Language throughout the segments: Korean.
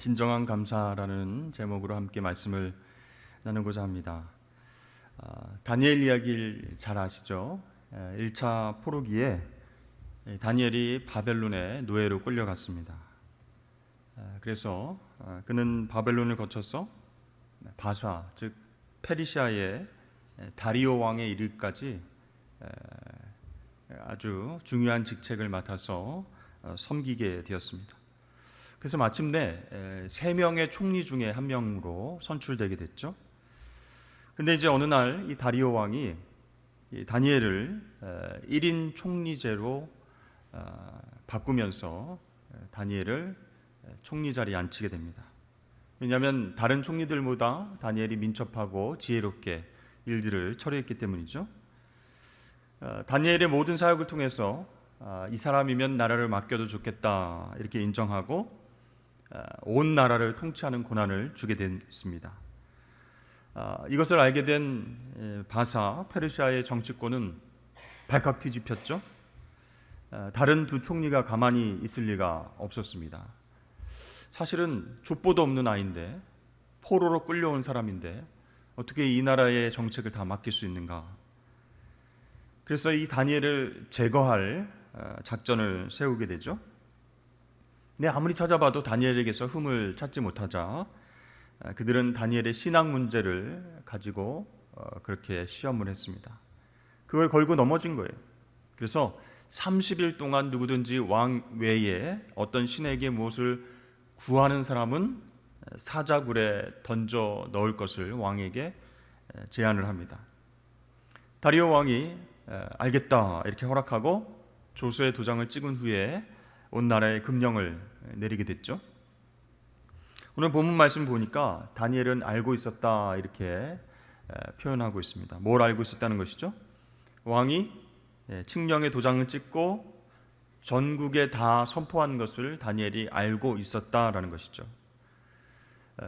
진정한 감사라는 제목으로 함께 말씀을 나누고자 합니다. 다니엘 이야기를 잘 아시죠? 1차 포로기에 다니엘이 바벨론의 노예로 끌려갔습니다. 그래서 그는 바벨론을 거쳐서 바사, 즉 페르시아의 다리오 왕에 이르기까지 아주 중요한 직책을 맡아서 섬기게 되었습니다. 그래서 마침내 3명의 총리 중에 한 명으로 선출되게 됐죠. 근데 이제 어느 날 이 다리오 왕이 이 다니엘을 1인 총리제로 바꾸면서 다니엘을 총리 자리에 앉히게 됩니다. 왜냐하면 다른 총리들보다 다니엘이 민첩하고 지혜롭게 일들을 처리했기 때문이죠. 다니엘의 모든 사역을 통해서 이 사람이면 나라를 맡겨도 좋겠다 이렇게 인정하고 온 나라를 통치하는 고난을 주게 됐습니다. 이것을 알게 된 바사 페르시아의 정치권은 발칵 뒤집혔죠. 다른 두 총리가 가만히 있을 리가 없었습니다. 사실은 족보도 없는 아이인데, 포로로 끌려온 사람인데 어떻게 이 나라의 정책을 다 맡길 수 있는가. 그래서 이 다니엘을 제거할 작전을 세우게 되죠. 근데 아무리 찾아봐도 다니엘에게서 흠을 찾지 못하자 그들은 다니엘의 신앙 문제를 가지고 그렇게 시험을 했습니다. 그걸 걸고 넘어진 거예요. 그래서 30일 동안 누구든지 왕 외에 어떤 신에게 무엇을 구하는 사람은 사자굴에 던져 넣을 것을 왕에게 제안을 합니다. 다리오 왕이 알겠다 이렇게 허락하고 조서의 도장을 찍은 후에 온 나라에 금령을 내리게 됐죠. 오늘 본문 말씀 보니까 다니엘은 알고 있었다 이렇게 표현하고 있습니다. 뭘 알고 있었다는 것이죠? 왕이 칙령의 도장을 찍고 전국에 다 선포한 것을 다니엘이 알고 있었다라는 것이죠.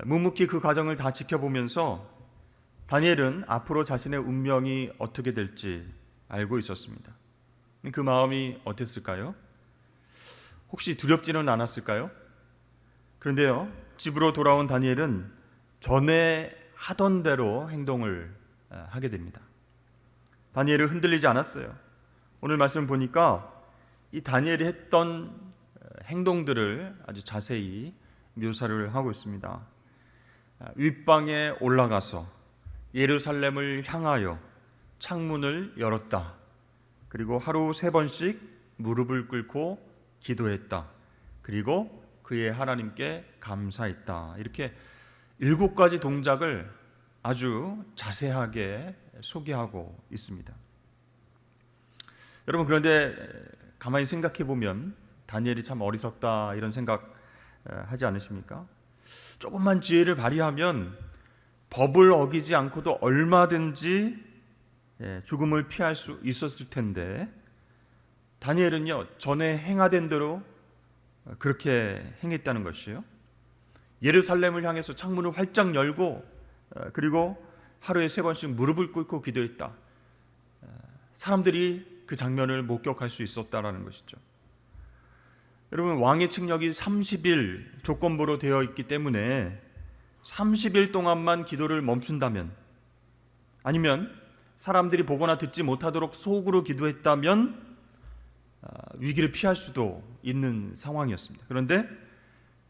묵묵히 그 과정을 다 지켜보면서 다니엘은 앞으로 자신의 운명이 어떻게 될지 알고 있었습니다. 그 마음이 어땠을까요? 혹시 두렵지는 않았을까요? 그런데요, 집으로 돌아온 다니엘은 전에 하던 대로 행동을 하게 됩니다. 다니엘은 흔들리지 않았어요. 오늘 말씀 보니까 이 다니엘이 했던 행동들을 아주 자세히 묘사를 하고 있습니다. 윗방에 올라가서 예루살렘을 향하여 창문을 열었다. 그리고 하루 3번씩 무릎을 꿇고 기도했다. 그리고 그의 하나님께 감사했다. 이렇게 7가지 동작을 아주 자세하게 소개하고 있습니다. 여러분, 그런데 가만히 생각해 보면 다니엘이 참 어리석다 이런 생각 하지 않으십니까? 조금만 지혜를 발휘하면 법을 어기지 않고도 얼마든지 죽음을 피할 수 있었을 텐데 다니엘은요, 전에 행하던 대로 그렇게 행했다는 것이에요. 예루살렘을 향해서 창문을 활짝 열고 그리고 하루에 3번씩 무릎을 꿇고 기도했다. 사람들이 그 장면을 목격할 수 있었다라는 것이죠. 여러분, 왕의 칙령이 30일 조건부로 되어 있기 때문에 30일 동안만 기도를 멈춘다면, 아니면 사람들이 보거나 듣지 못하도록 속으로 기도했다면 위기를 피할 수도 있는 상황이었습니다. 그런데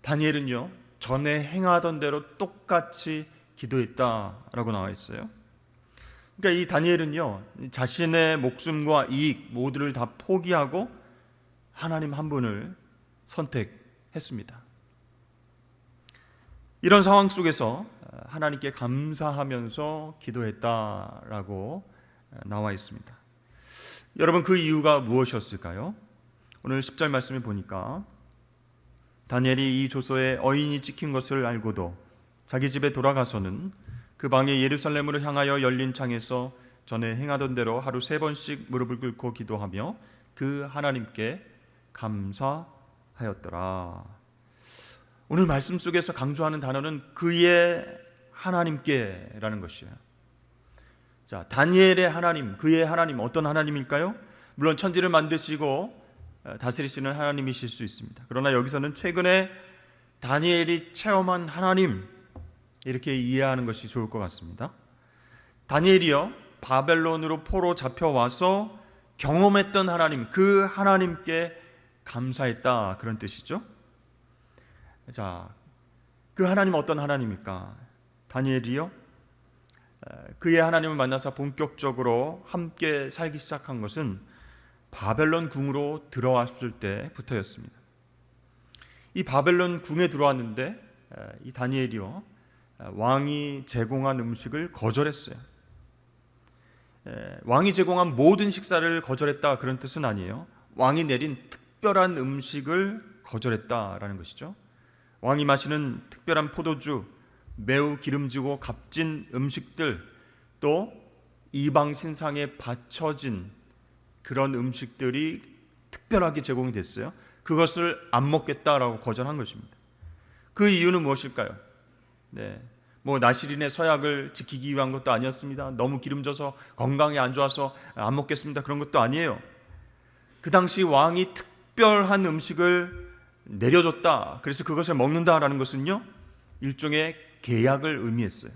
다니엘은요, 전에 행하던 대로 똑같이 기도했다라고 나와 있어요. 그러니까 이 다니엘은요, 자신의 목숨과 이익 모두를 다 포기하고 하나님 한 분을 선택했습니다. 이런 상황 속에서 하나님께 감사하면서 기도했다라고 나와 있습니다. 여러분, 그 이유가 무엇이었을까요? 오늘 10절 말씀을 보니까 다니엘이 이 조서에 어인이 찍힌 것을 알고도 자기 집에 돌아가서는 그 방에 예루살렘으로 향하여 열린 창에서 전에 행하던 대로 하루 3번씩 무릎을 꿇고 기도하며 그 하나님께 감사하였더라. 오늘 말씀 속에서 강조하는 단어는 그의 하나님께라는 것이에요. 자, 다니엘의 하나님, 그의 하나님, 어떤 하나님일까요? 물론 천지를 만드시고 다스리시는 하나님이실 수 있습니다. 그러나 여기서는 최근에 다니엘이 체험한 하나님, 이렇게 이해하는 것이 좋을 것 같습니다. 다니엘이요, 바벨론으로 포로 잡혀와서 경험했던 하나님, 그 하나님께 감사했다, 그런 뜻이죠. 자, 그 하나님 어떤 하나님입니까? 다니엘이요, 그의 하나님을 만나서 본격적으로 함께 살기 시작한 것은 바벨론 궁으로 들어왔을 때부터였습니다. 이 바벨론 궁에 들어왔는데 이 다니엘이요, 왕이 제공한 음식을 거절했어요. 왕이 제공한 모든 식사를 거절했다, 그런 뜻은 아니에요. 왕이 내린 특별한 음식을 거절했다라는 것이죠. 왕이 마시는 특별한 포도주, 매우 기름지고 값진 음식들, 또 이방 신상에 바쳐진 그런 음식들이 특별하게 제공이 됐어요. 그것을 안 먹겠다라고 거절한 것입니다. 그 이유는 무엇일까요? 나시린의 서약을 지키기 위한 것도 아니었습니다. 너무 기름져서 건강에 안 좋아서 안 먹겠습니다, 그런 것도 아니에요. 그 당시 왕이 특별한 음식을 내려줬다, 그래서 그것을 먹는다라는 것은요, 일종의 계약을 의미했어요.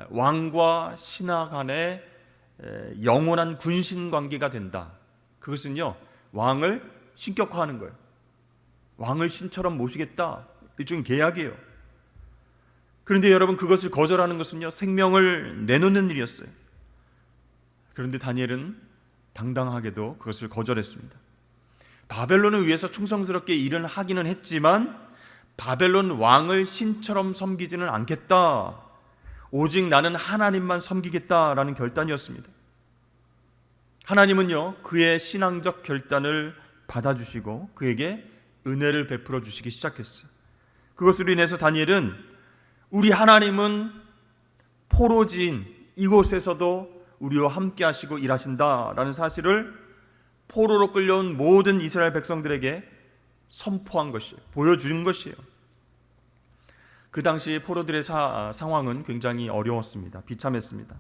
왕과 신하 간의 영원한 군신 관계가 된다. 그것은요, 왕을 신격화하는 거예요. 왕을 신처럼 모시겠다, 일종의 계약이에요. 그런데 여러분, 그것을 거절하는 것은요, 생명을 내놓는 일이었어요. 그런데 다니엘은 당당하게도 그것을 거절했습니다. 바벨론을 위해서 충성스럽게 일을 하기는 했지만 바벨론 왕을 신처럼 섬기지는 않겠다, 오직 나는 하나님만 섬기겠다라는 결단이었습니다. 하나님은요, 그의 신앙적 결단을 받아주시고 그에게 은혜를 베풀어 주시기 시작했어요. 그것으로 인해서 다니엘은 우리 하나님은 포로지인 이곳에서도 우리와 함께 하시고 일하신다라는 사실을 포로로 끌려온 모든 이스라엘 백성들에게 선포한 것이에요. 보여준 것이에요. 그 당시 포로들의 상황은 굉장히 어려웠습니다. 비참했습니다.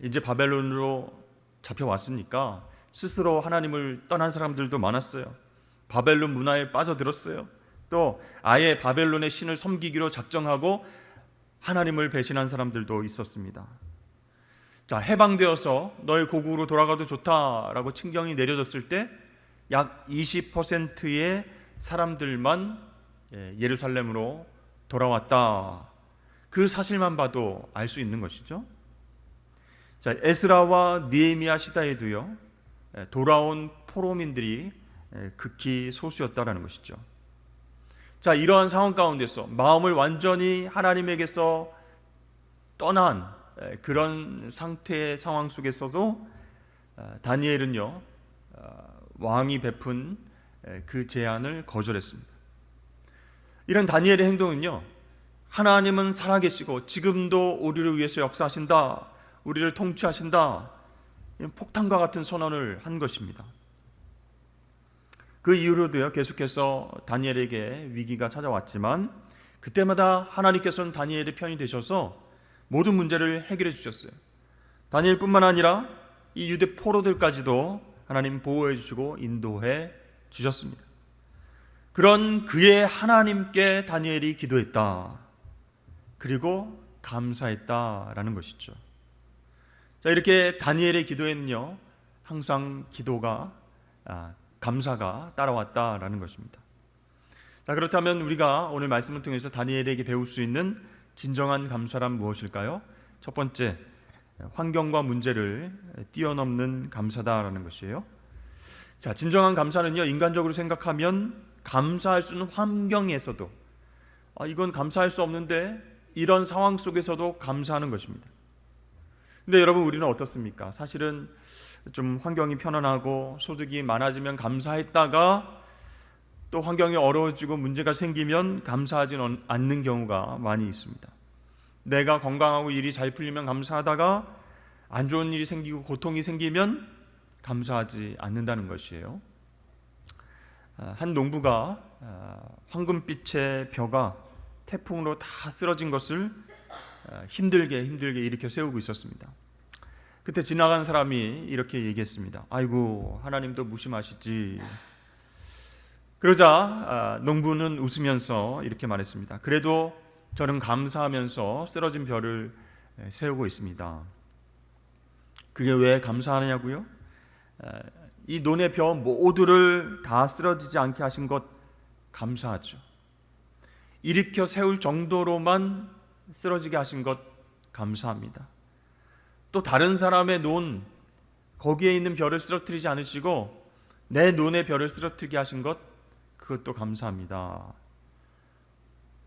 이제 바벨론으로 잡혀왔으니까 스스로 하나님을 떠난 사람들도 많았어요. 바벨론 문화에 빠져들었어요. 또 아예 바벨론의 신을 섬기기로 작정하고 하나님을 배신한 사람들도 있었습니다. 자, 해방되어서 너의 고국으로 돌아가도 좋다라고 칭령이 내려졌을 때 약 20%의 사람들만 예루살렘으로 돌아왔다, 그 사실만 봐도 알 수 있는 것이죠. 자, 에스라와 느헤미야 시대에도요, 돌아온 포로민들이 극히 소수였다라는 것이죠. 자, 이러한 상황 가운데서 마음을 완전히 하나님에게서 떠난 그런 상태의 상황 속에서도 다니엘은요, 왕이 베푼 그 제안을 거절했습니다. 이런 다니엘의 행동은요, 하나님은 살아계시고 지금도 우리를 위해서 역사하신다, 우리를 통치하신다, 폭탄과 같은 선언을 한 것입니다. 그 이후로도요, 계속해서 다니엘에게 위기가 찾아왔지만 그때마다 하나님께서는 다니엘의 편이 되셔서 모든 문제를 해결해 주셨어요. 다니엘뿐만 아니라 이 유대 포로들까지도 하나님 보호해 주시고 인도해 주셨습니다. 그런 그의 하나님께 다니엘이 기도했다, 그리고 감사했다라는 것이죠. 자, 이렇게 다니엘의 기도에는요, 항상 기도가 감사가 따라왔다라는 것입니다. 자, 그렇다면 우리가 오늘 말씀을 통해서 다니엘에게 배울 수 있는 진정한 감사란 무엇일까요? 첫 번째, 환경과 문제를 뛰어넘는 감사다라는 것이에요. 자, 진정한 감사는요, 인간적으로 생각하면 감사할 수 있는 환경에서도 이건 감사할 수 없는데, 이런 상황 속에서도 감사하는 것입니다. 근데 여러분, 우리는 어떻습니까? 사실은 좀 환경이 편안하고 소득이 많아지면 감사했다가 또 환경이 어려워지고 문제가 생기면 감사하지 않는 경우가 많이 있습니다. 내가 건강하고 일이 잘 풀리면 감사하다가 안 좋은 일이 생기고 고통이 생기면 감사하지 않는다는 것이에요. 한 농부가 황금빛의 벼가 태풍으로 다 쓰러진 것을 힘들게 일으켜 세우고 있었습니다. 그때 지나간 사람이 이렇게 얘기했습니다. 아이고, 하나님도 무심하시지. 그러자 농부는 웃으면서 이렇게 말했습니다. 그래도 저는 감사하면서 쓰러진 별을 세우고 있습니다. 그게 왜 감사하느냐고요? 이 논의 벼 모두를 다 쓰러지지 않게 하신 것 감사하죠. 일으켜 세울 정도로만 쓰러지게 하신 것 감사합니다. 또 다른 사람의 논, 거기에 있는 별을 쓰러뜨리지 않으시고 내 논의 별을 쓰러뜨리게 하신 것, 그것도 감사합니다.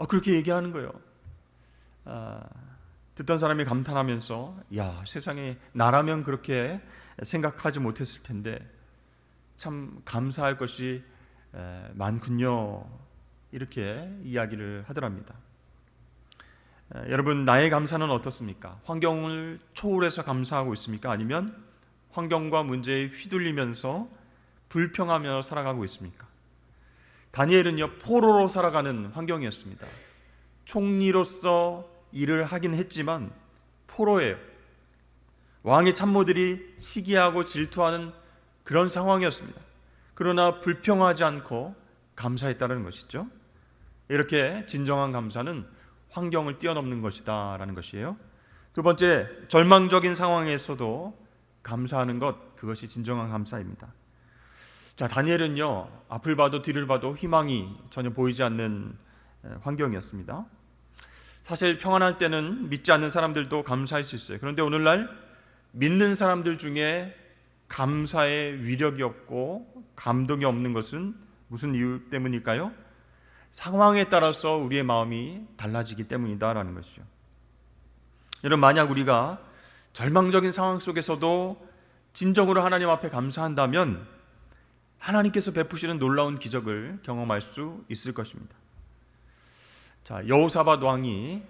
그렇게 얘기하는 거예요. 듣던 사람이 감탄하면서, 야, 세상에 나라면 그렇게 생각하지 못했을 텐데 참 감사할 것이 많군요. 이렇게 이야기를 하더랍니다. 여러분, 나의 감사는 어떻습니까? 환경을 초월해서 감사하고 있습니까? 아니면 환경과 문제에 휘둘리면서 불평하며 살아가고 있습니까? 다니엘은요, 포로로 살아가는 환경이었습니다. 총리로서 일을 하긴 했지만 포로예요. 왕의 참모들이 시기하고 질투하는 그런 상황이었습니다. 그러나 불평하지 않고 감사했다는 것이죠. 이렇게 진정한 감사는 환경을 뛰어넘는 것이다 라는 것이에요. 두 번째, 절망적인 상황에서도 감사하는 것, 그것이 진정한 감사입니다. 자, 다니엘은요, 앞을 봐도 뒤를 봐도 희망이 전혀 보이지 않는 환경이었습니다. 사실 평안할 때는 믿지 않는 사람들도 감사할 수 있어요. 그런데 오늘날 믿는 사람들 중에 감사의 위력이 없고 감동이 없는 것은 무슨 이유 때문일까요? 상황에 따라서 우리의 마음이 달라지기 때문이다라는 것이죠. 여러분, 만약 우리가 절망적인 상황 속에서도 진정으로 하나님 앞에 감사한다면 하나님께서 베푸시는 놀라운 기적을 경험할 수 있을 것입니다. 자, 여호사밧 왕이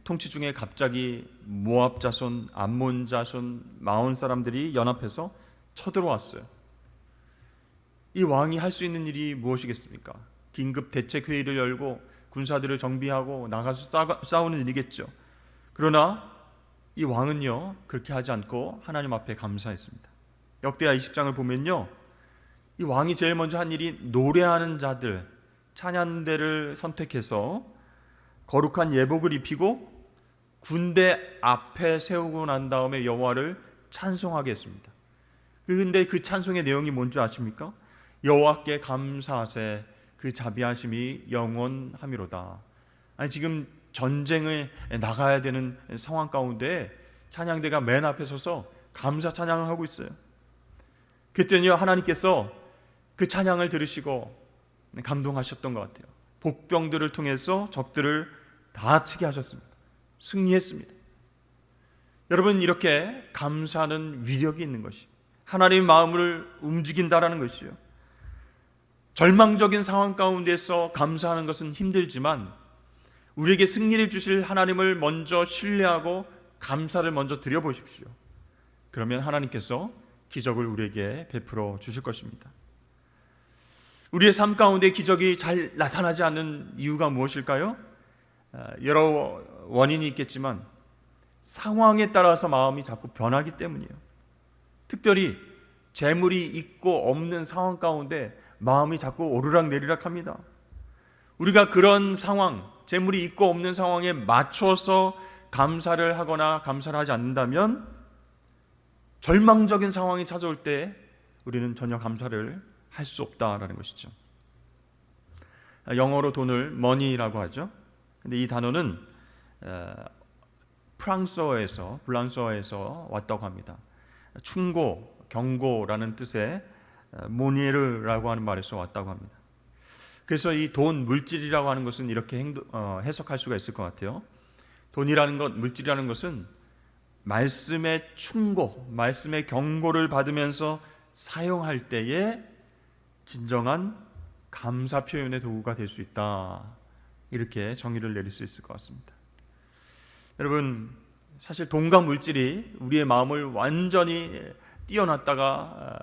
통치 중에 갑자기 모압 자손, 암몬 자손, 마온 사람들이 연합해서 쳐들어왔어요. 이 왕이 할 수 있는 일이 무엇이겠습니까? 긴급 대책 회의를 열고 군사들을 정비하고 나가서 싸우는 일이겠죠. 그러나 이 왕은요, 그렇게 하지 않고 하나님 앞에 감사했습니다. 역대하 20장을 보면요, 이 왕이 제일 먼저 한 일이 노래하는 자들, 찬양대를 선택해서 거룩한 예복을 입히고 군대 앞에 세우고 난 다음에 여호와를 찬송하게 했습니다. 그런데 그 찬송의 내용이 뭔지 아십니까? 여호와께 감사하세, 그 자비하심이 영원하미로다. 아니, 지금 전쟁에 나가야 되는 상황 가운데 찬양대가 맨 앞에 서서 감사 찬양을 하고 있어요. 그때는요, 하나님께서 그 찬양을 들으시고 감동하셨던 것 같아요. 복병들을 통해서 적들을 다 치게 하셨습니다. 승리했습니다. 여러분, 이렇게 감사하는 위력이 있는 것이 하나님의 마음을 움직인다라는 것이요. 절망적인 상황 가운데서 감사하는 것은 힘들지만 우리에게 승리를 주실 하나님을 먼저 신뢰하고 감사를 먼저 드려보십시오. 그러면 하나님께서 기적을 우리에게 베풀어 주실 것입니다. 우리의 삶 가운데 기적이 잘 나타나지 않는 이유가 무엇일까요? 여러 원인이 있겠지만 상황에 따라서 마음이 자꾸 변하기 때문이에요. 특별히 재물이 있고 없는 상황 가운데 마음이 자꾸 오르락내리락 합니다. 우리가 그런 상황, 재물이 있고 없는 상황에 맞춰서 감사를 하거나 감사를 하지 않는다면 절망적인 상황이 찾아올 때 우리는 전혀 감사를 할 수 없다라는 것이죠. 영어로 돈을 money라고 하죠. 근데 이 단어는 프랑스어에서 왔다고 합니다. 충고, 경고라는 뜻의 모니에르라고 하는 말에서 왔다고 합니다. 그래서 이 돈, 물질이라고 하는 것은 이렇게 해석할 수가 있을 것 같아요. 돈이라는 것, 물질이라는 것은 말씀의 충고, 말씀의 경고를 받으면서 사용할 때에 진정한 감사 표현의 도구가 될 수 있다. 이렇게 정의를 내릴 수 있을 것 같습니다. 여러분, 사실 돈과 물질이 우리의 마음을 완전히 띄어놨다가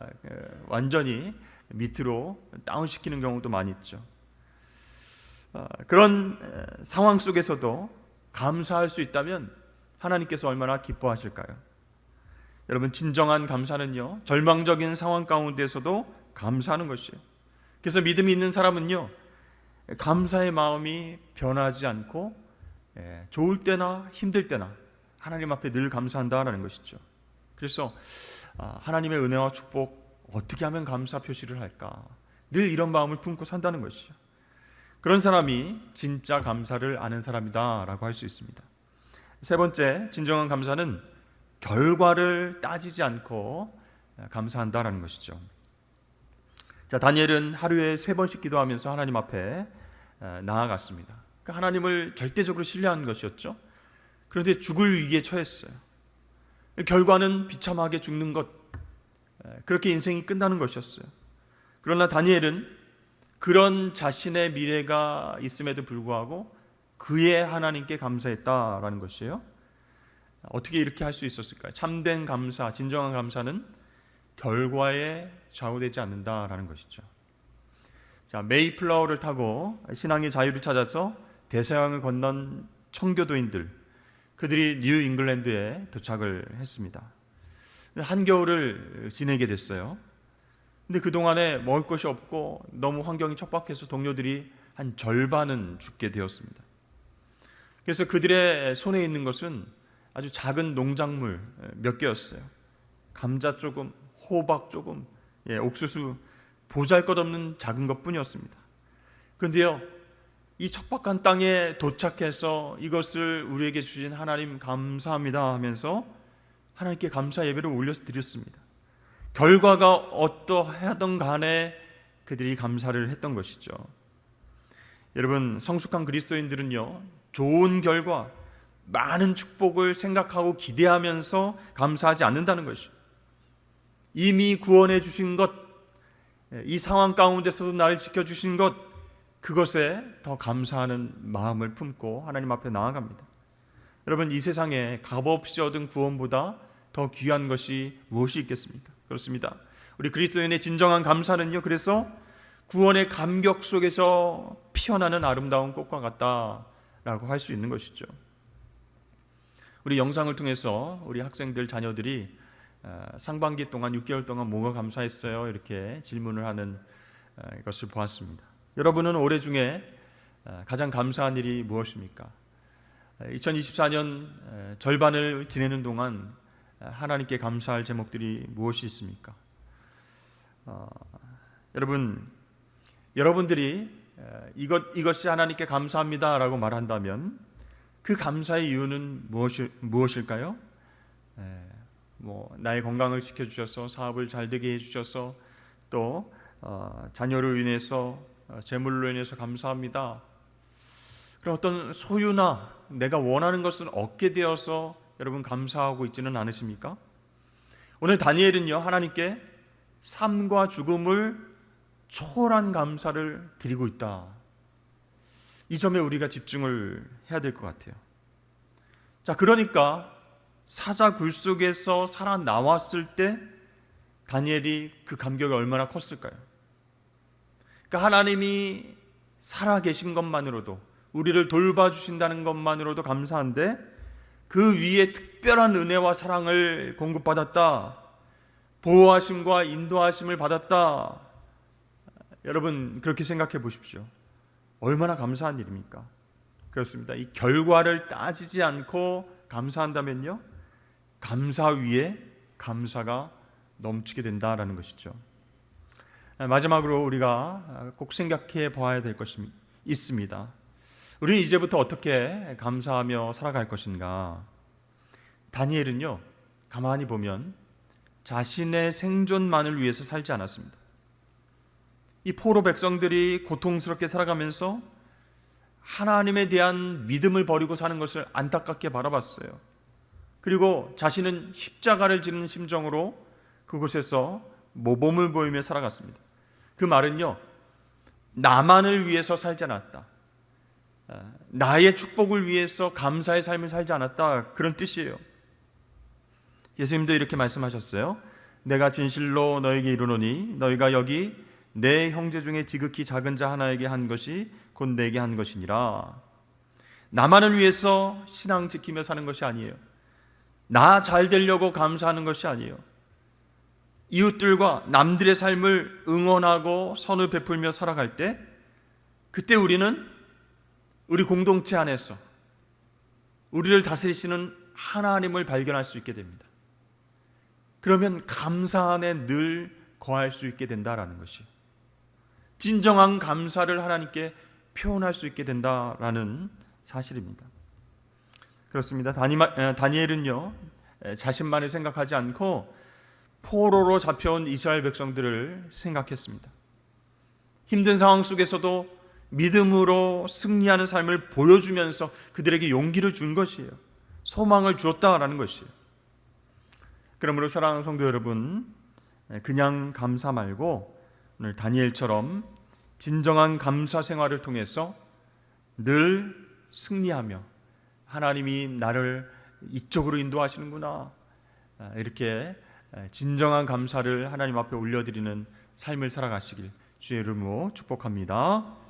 완전히 밑으로 다운시키는 경우도 많이 있죠. 그런 상황 속에서도 감사할 수 있다면 하나님께서 얼마나 기뻐하실까요? 여러분, 진정한 감사는요, 절망적인 상황 가운데서도 감사하는 것이에요. 그래서 믿음이 있는 사람은요, 감사의 마음이 변하지 않고 좋을 때나 힘들 때나 하나님 앞에 늘 감사한다라는 것이죠. 그래서 하나님의 은혜와 축복 어떻게 하면 감사 표시를 할까, 늘 이런 마음을 품고 산다는 것이죠. 그런 사람이 진짜 감사를 아는 사람이다 라고 할 수 있습니다. 세 번째, 진정한 감사는 결과를 따지지 않고 감사한다라는 것이죠. 자, 다니엘은 하루에 3번씩 기도하면서 하나님 앞에 나아갔습니다. 그러니까 하나님을 절대적으로 신뢰한 것이었죠. 그런데 죽을 위기에 처했어요. 결과는 비참하게 죽는 것, 그렇게 인생이 끝나는 것이었어요. 그러나 다니엘은 그런 자신의 미래가 있음에도 불구하고 그의 하나님께 감사했다라는 것이에요. 어떻게 이렇게 할 수 있었을까요? 참된 감사, 진정한 감사는 결과에 좌우되지 않는다라는 것이죠. 자, 메이플라워를 타고 신앙의 자유를 찾아서 대서양을 건넌 청교도인들, 그들이 뉴 잉글랜드에 도착을 했습니다. 한겨울을 지내게 됐어요. 근데 그동안에 먹을 것이 없고 너무 환경이 척박해서 동료들이 한 절반은 죽게 되었습니다. 그래서 그들의 손에 있는 것은 아주 작은 농작물 몇 개였어요. 감자 조금, 호박 조금, 옥수수, 보잘것없는 작은 것뿐이었습니다. 그런데요, 이 척박한 땅에 도착해서 이것을 우리에게 주신 하나님 감사합니다 하면서 하나님께 감사 예배를 올려드렸습니다. 결과가 어떠하든 간에 그들이 감사를 했던 것이죠. 여러분, 성숙한 그리스도인들은요, 좋은 결과, 많은 축복을 생각하고 기대하면서 감사하지 않는다는 것이죠. 이미 구원해 주신 것, 이 상황 가운데서도 나를 지켜주신 것, 그것에 더 감사하는 마음을 품고 하나님 앞에 나아갑니다. 여러분, 이 세상에 값없이 얻은 구원보다 더 귀한 것이 무엇이 있겠습니까? 그렇습니다. 우리 그리스도인의 진정한 감사는요, 그래서 구원의 감격 속에서 피어나는 아름다운 꽃과 같다라고 할 수 있는 것이죠. 우리 영상을 통해서 우리 학생들 자녀들이 상반기 동안 6개월 동안 뭐가 감사했어요? 이렇게 질문을 하는 것을 보았습니다. 여러분은 올해 중에 가장 감사한 일이 무엇입니까? 2024년 절반을 지내는 동안 하나님께 감사할 제목들이 무엇이 있습니까? 여러분들이 이것이 하나님께 감사합니다라고 말한다면 그 감사의 이유는 무엇일까요? 나의 건강을 지켜주셔서, 사업을 잘 되게 해주셔서, 또 자녀로 인해서, 재물로 인해서 감사합니다. 그런 어떤 소유나 내가 원하는 것을 얻게 되어서 여러분 감사하고 있지는 않으십니까? 오늘 다니엘은요, 하나님께 삶과 죽음을 초월한 감사를 드리고 있다. 이 점에 우리가 집중을 해야 될 것 같아요. 자, 그러니까 사자 굴 속에서 살아나왔을 때 다니엘이 그 감격이 얼마나 컸을까요? 그러니까 하나님이 살아계신 것만으로도, 우리를 돌봐주신다는 것만으로도 감사한데 그 위에 특별한 은혜와 사랑을 공급받았다, 보호하심과 인도하심을 받았다. 여러분, 그렇게 생각해 보십시오. 얼마나 감사한 일입니까? 그렇습니다. 이 결과를 따지지 않고 감사한다면요, 감사 위에 감사가 넘치게 된다라는 것이죠. 마지막으로 우리가 꼭 생각해 봐야 될 것이 있습니다. 우리는 이제부터 어떻게 감사하며 살아갈 것인가? 다니엘은요, 가만히 보면 자신의 생존만을 위해서 살지 않았습니다. 이 포로 백성들이 고통스럽게 살아가면서 하나님에 대한 믿음을 버리고 사는 것을 안타깝게 바라봤어요. 그리고 자신은 십자가를 지는 심정으로 그곳에서 모범을 보이며 살아갔습니다. 그 말은요, 나만을 위해서 살지 않았다, 나의 축복을 위해서 감사의 삶을 살지 않았다, 그런 뜻이에요. 예수님도 이렇게 말씀하셨어요. 내가 진실로 너에게 이르노니 너희가 여기 내 형제 중에 지극히 작은 자 하나에게 한 것이 곧 내게 한 것이니라. 나만을 위해서 신앙 지키며 사는 것이 아니에요. 나 잘 되려고 감사하는 것이 아니에요. 이웃들과 남들의 삶을 응원하고 선을 베풀며 살아갈 때, 그때 우리는 우리 공동체 안에서 우리를 다스리시는 하나님을 발견할 수 있게 됩니다. 그러면 감사 안에 늘 거할 수 있게 된다라는 것이, 진정한 감사를 하나님께 표현할 수 있게 된다라는 사실입니다. 그렇습니다. 다니엘은요, 자신만을 생각하지 않고 포로로 잡혀온 이스라엘 백성들을 생각했습니다. 힘든 상황 속에서도 믿음으로 승리하는 삶을 보여주면서 그들에게 용기를 준 것이에요. 소망을 주었다라는 것이에요. 그러므로 사랑하는 성도 여러분, 그냥 감사 말고 오늘 다니엘처럼 진정한 감사 생활을 통해서 늘 승리하며 하나님이 나를 이쪽으로 인도하시는구나, 이렇게 진정한 감사를 하나님 앞에 올려드리는 삶을 살아가시길 주의 이름으로 축복합니다.